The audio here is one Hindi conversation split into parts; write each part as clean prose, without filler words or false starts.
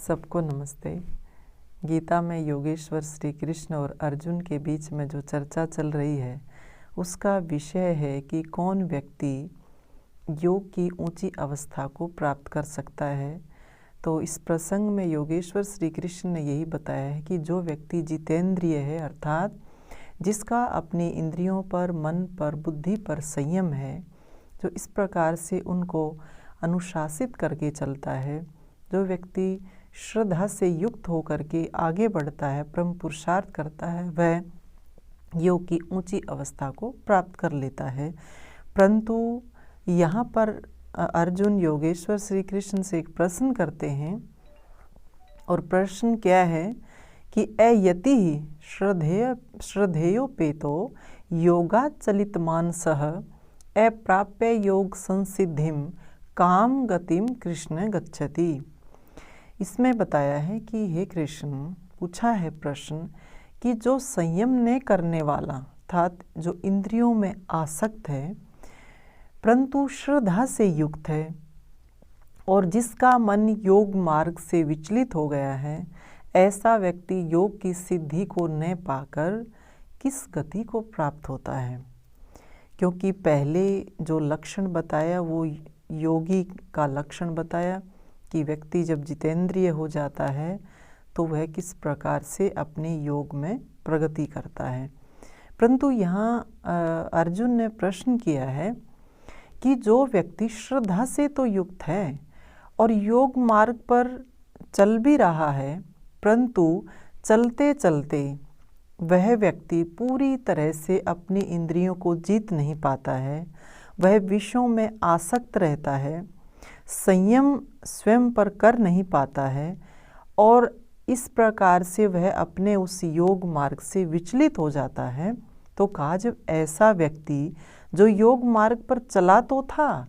सबको नमस्ते। गीता में योगेश्वर श्री कृष्ण और अर्जुन के बीच में जो चर्चा चल रही है उसका विषय है कि कौन व्यक्ति योग की ऊंची अवस्था को प्राप्त कर सकता है। तो इस प्रसंग में योगेश्वर श्री कृष्ण ने यही बताया है कि जो व्यक्ति जितेंद्रिय है, अर्थात जिसका अपनी इंद्रियों पर, मन पर, बुद्धि पर संयम है, जो इस प्रकार से उनको अनुशासित करके चलता है, जो व्यक्ति श्रद्धा से युक्त होकर के आगे बढ़ता है, परम पुरुषार्थ करता है, वह योग की ऊंची अवस्था को प्राप्त कर लेता है। परंतु यहाँ पर अर्जुन योगेश्वर श्री कृष्ण से एक प्रश्न करते हैं, और प्रश्न क्या है कि अयति श्रद्धेयोपेतो योगाचलित मानसः अप्राप्य योग संसिद्धिम काम गतिम कृष्ण गच्छति। इसमें बताया है कि हे कृष्ण, पूछा है प्रश्न कि जो संयम ने करने वाला, अर्थात जो इंद्रियों में आसक्त है परंतु श्रद्धा से युक्त है, और जिसका मन योग मार्ग से विचलित हो गया है, ऐसा व्यक्ति योग की सिद्धि को न पाकर किस गति को प्राप्त होता है। क्योंकि पहले जो लक्षण बताया वो योगी का लक्षण बताया कि व्यक्ति जब जितेंद्रिय हो जाता है तो वह किस प्रकार से अपने योग में प्रगति करता है। परंतु यहाँ अर्जुन ने प्रश्न किया है कि जो व्यक्ति श्रद्धा से तो युक्त है और योग मार्ग पर चल भी रहा है, परंतु चलते चलते वह व्यक्ति पूरी तरह से अपनी इंद्रियों को जीत नहीं पाता है, वह विषयों में आसक्त रहता है, संयम स्वयं पर कर नहीं पाता है, और इस प्रकार से वह अपने उस योग मार्ग से विचलित हो जाता है। तो कहा, जब ऐसा व्यक्ति जो योग मार्ग पर चला तो था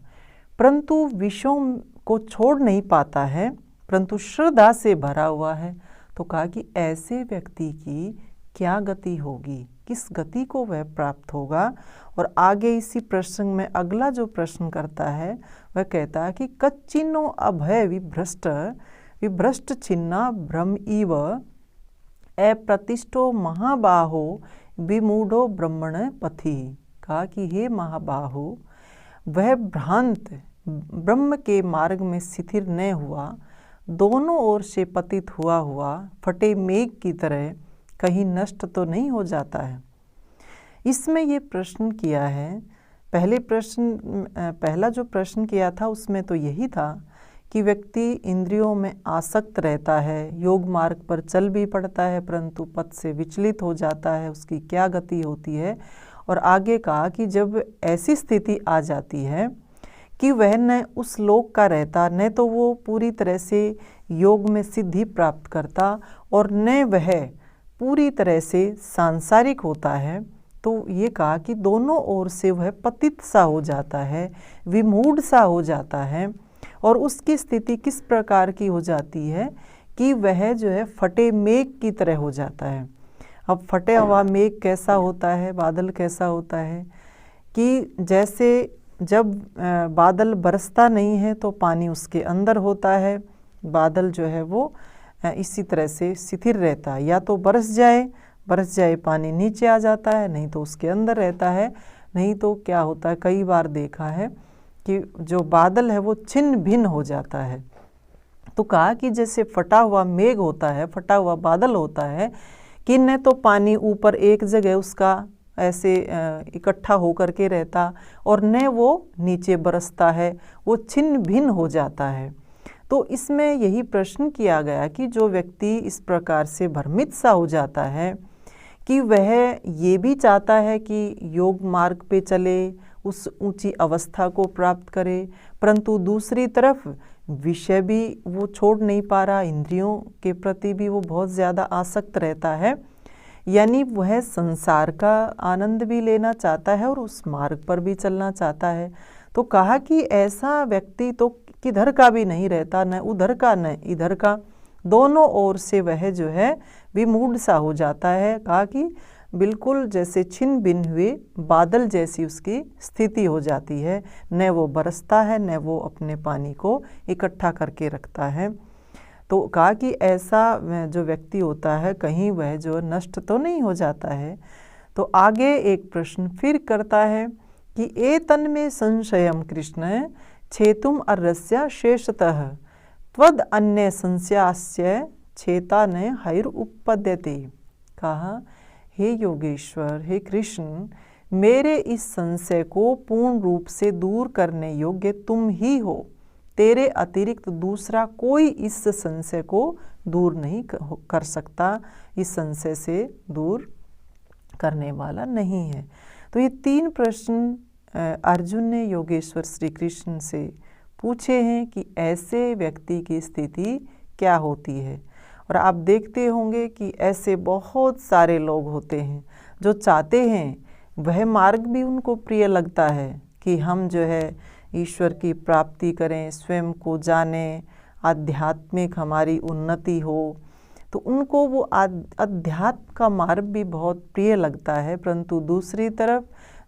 परंतु विषयों को छोड़ नहीं पाता है, परंतु श्रद्धा से भरा हुआ है, तो कहा कि ऐसे व्यक्ति की क्या गति होगी, किस गति को वह प्राप्त होगा। और आगे इसी प्रसंग में अगला जो प्रश्न करता है वह कहता है कि कच्चिन्नो अभय विभ्रष्ट छिन्ना भ्रम इव अप्रतिष्ठो महाबाहो विमूढ़ो ब्रह्मण पथि। कहा कि हे महाबाहो, वह भ्रांत ब्रह्म के मार्ग में स्थिर न हुआ, दोनों ओर से पतित हुआ फटे मेघ की तरह कहीं नष्ट तो नहीं हो जाता है। इसमें ये प्रश्न किया है, पहला जो प्रश्न किया था उसमें तो यही था कि व्यक्ति इंद्रियों में आसक्त रहता है, योग मार्ग पर चल भी पड़ता है परंतु पथ से विचलित हो जाता है, उसकी क्या गति होती है। और आगे कहा कि जब ऐसी स्थिति आ जाती है कि वह न उस लोक का रहता, न तो वो पूरी तरह से योग में सिद्धि प्राप्त करता, और न वह पूरी तरह से सांसारिक होता है, तो ये कहा कि दोनों ओर से वह पतित सा हो जाता है, विमूढ़ सा हो जाता है। और उसकी स्थिति किस प्रकार की हो जाती है कि वह जो है फटे मेघ की तरह हो जाता है। अब फटे हुआ मेघ कैसा होता है, बादल कैसा होता है कि जैसे जब बादल बरसता नहीं है तो पानी उसके अंदर होता है, बादल जो है वो इसी तरह से स्थिर रहता है, या तो बरस जाए पानी नीचे आ जाता है, नहीं तो उसके अंदर रहता है। नहीं तो क्या होता है, कई बार देखा है कि जो बादल है वो छिन्न भिन्न हो जाता है। तो कहा कि जैसे फटा हुआ मेघ होता है, फटा हुआ बादल होता है कि न तो पानी ऊपर एक जगह उसका ऐसे इकट्ठा होकर के रहता, और न वो नीचे बरसता है, वो छिन्न भिन्न हो जाता है। तो इसमें यही प्रश्न किया गया कि जो व्यक्ति इस प्रकार से भ्रमित सा हो जाता है कि वह ये भी चाहता है कि योग मार्ग पे चले, उस ऊंची अवस्था को प्राप्त करे, परंतु दूसरी तरफ विषय भी वो छोड़ नहीं पा रहा, इंद्रियों के प्रति भी वो बहुत ज़्यादा आसक्त रहता है, यानी वह संसार का आनंद भी लेना चाहता है और उस मार्ग पर भी चलना चाहता है। तो कहा कि ऐसा व्यक्ति तो किधर का भी नहीं रहता, न उधर का न इधर का, दोनों ओर से वह जो है विमूढ़ सा हो जाता है। कहा कि बिल्कुल जैसे छिन्न भिन्न हुए बादल जैसी उसकी स्थिति हो जाती है, न वो बरसता है न वो अपने पानी को इकट्ठा करके रखता है। तो कहा कि ऐसा जो व्यक्ति होता है कहीं वह जो नष्ट तो नहीं हो जाता है। तो आगे एक प्रश्न फिर करता है कि एतन में संशयम कृष्ण छेतुम अर्रस्य शेषतः त्वद अन्य संशयास्य छेता न हैर उपपद्यते। कहा, हे योगेश्वर, हे कृष्ण, मेरे इस संशय को पूर्ण रूप से दूर करने योग्य तुम ही हो। तेरे अतिरिक्त दूसरा कोई इस संशय को दूर नहीं कर सकता, इस संशय से दूर करने वाला नहीं है। तो ये 3 प्रश्न अर्जुन ने योगेश्वर श्री कृष्ण से पूछे हैं कि ऐसे व्यक्ति की स्थिति क्या होती है। और आप देखते होंगे कि ऐसे बहुत सारे लोग होते हैं जो चाहते हैं, वह मार्ग भी उनको प्रिय लगता है कि हम जो है ईश्वर की प्राप्ति करें, स्वयं को जानें, आध्यात्मिक हमारी उन्नति हो, तो उनको वो अध्यात्म का मार्ग भी बहुत प्रिय लगता है। परंतु दूसरी तरफ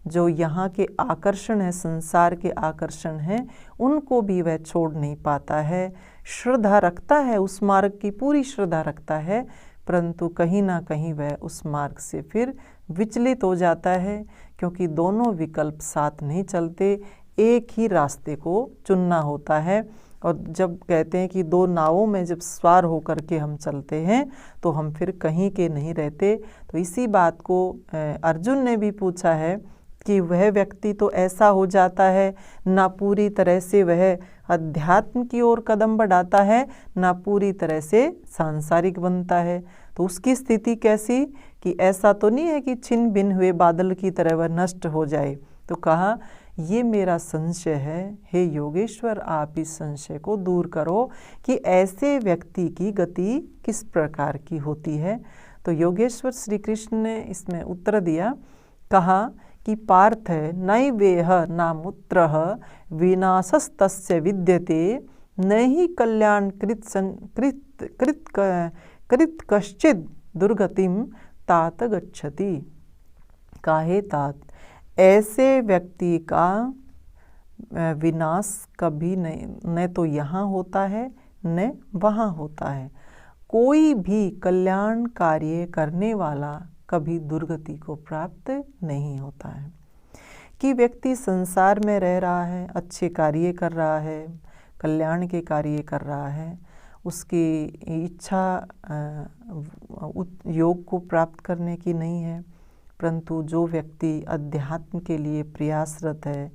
जो यहाँ के आकर्षण है, संसार के आकर्षण हैं, उनको भी वह छोड़ नहीं पाता है। श्रद्धा रखता है, उस मार्ग की पूरी श्रद्धा रखता है, परंतु कहीं ना कहीं वह उस मार्ग से फिर विचलित हो जाता है, क्योंकि दोनों विकल्प साथ नहीं चलते, एक ही रास्ते को चुनना होता है। और जब कहते हैं कि 2 नावों में जब सवार होकर के हम चलते हैं तो हम फिर कहीं के नहीं रहते। तो इसी बात को अर्जुन ने भी पूछा है कि वह व्यक्ति तो ऐसा हो जाता है, ना पूरी तरह से वह अध्यात्म की ओर कदम बढ़ाता है, ना पूरी तरह से सांसारिक बनता है। तो उसकी स्थिति कैसी, कि ऐसा तो नहीं है कि छिन्न भिन्न हुए बादल की तरह वह नष्ट हो जाए। तो कहा, ये मेरा संशय है, हे योगेश्वर, आप इस संशय को दूर करो कि ऐसे व्यक्ति की गति किस प्रकार की होती है। तो योगेश्वर श्री कृष्ण ने इसमें उत्तर दिया, कहा कि पार्थ नैवेह नामुत्रः विनाशस्तस्य विद्यते न ही कल्याण कृत कश्चिद दुर्गतिम तात गच्छति। काहे तात, ऐसे व्यक्ति का विनाश कभी नहीं, न तो यहाँ होता है न वहाँ होता है। कोई भी कल्याण कार्य करने वाला कभी दुर्गति को प्राप्त नहीं होता है। कि व्यक्ति संसार में रह रहा है, अच्छे कार्य कर रहा है, कल्याण के कार्य कर रहा है, उसकी इच्छा योग को प्राप्त करने की नहीं है, परंतु जो व्यक्ति अध्यात्म के लिए प्रयासरत है,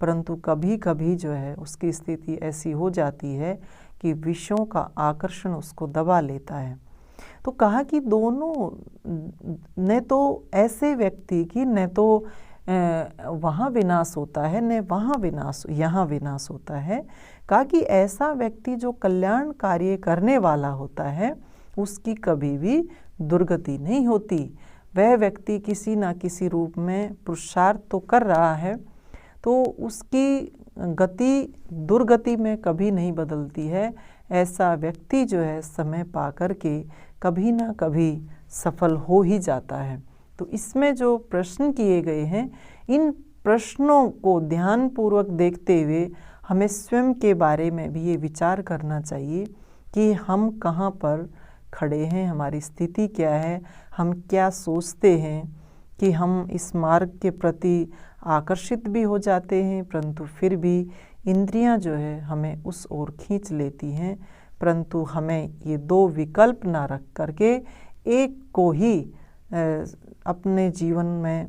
परंतु कभी कभी जो है उसकी स्थिति ऐसी हो जाती है कि विषयों का आकर्षण उसको दबा लेता है। तो कहा कि दोनों, न तो ऐसे व्यक्ति की न तो वहाँ विनाश होता है, न वहाँ विनाश, यहाँ विनाश होता है। कहा कि ऐसा व्यक्ति जो कल्याण कार्य करने वाला होता है, उसकी कभी भी दुर्गति नहीं होती। वह व्यक्ति किसी न किसी रूप में पुरुषार्थ तो कर रहा है, तो उसकी गति दुर्गति में कभी नहीं बदलती है। ऐसा व्यक्ति जो है समय पा कर के कभी ना कभी सफल हो ही जाता है। तो इसमें जो प्रश्न किए गए हैं, इन प्रश्नों को ध्यानपूर्वक देखते हुए हमें स्वयं के बारे में भी ये विचार करना चाहिए कि हम कहाँ पर खड़े हैं, हमारी स्थिति क्या है, हम क्या सोचते हैं, कि हम इस मार्ग के प्रति आकर्षित भी हो जाते हैं, परंतु फिर भी इंद्रियां जो है हमें उस ओर खींच लेती हैं। परंतु हमें ये 2 विकल्प ना रख करके एक को ही अपने जीवन में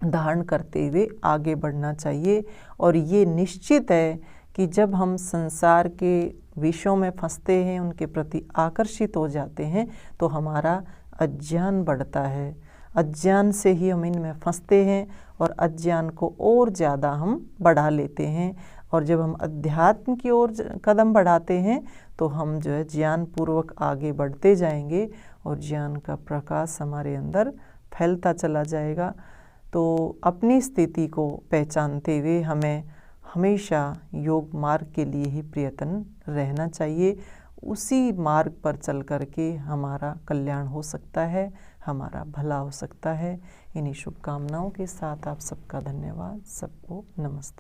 धारण करते हुए आगे बढ़ना चाहिए। और ये निश्चित है कि जब हम संसार के विषयों में फंसते हैं, उनके प्रति आकर्षित हो जाते हैं, तो हमारा अज्ञान बढ़ता है। अज्ञान से ही हम इनमें फंसते हैं और अज्ञान को और ज़्यादा हम बढ़ा लेते हैं। और जब हम अध्यात्म की ओर कदम बढ़ाते हैं तो हम जो है ज्ञान पूर्वक आगे बढ़ते जाएंगे और ज्ञान का प्रकाश हमारे अंदर फैलता चला जाएगा। तो अपनी स्थिति को पहचानते हुए हमें हमेशा योग मार्ग के लिए ही प्रयत्न रहना चाहिए। उसी मार्ग पर चल कर के हमारा कल्याण हो सकता है, हमारा भला हो सकता है। इन्हीं शुभकामनाओं के साथ आप सबका धन्यवाद। सबको नमस्ते।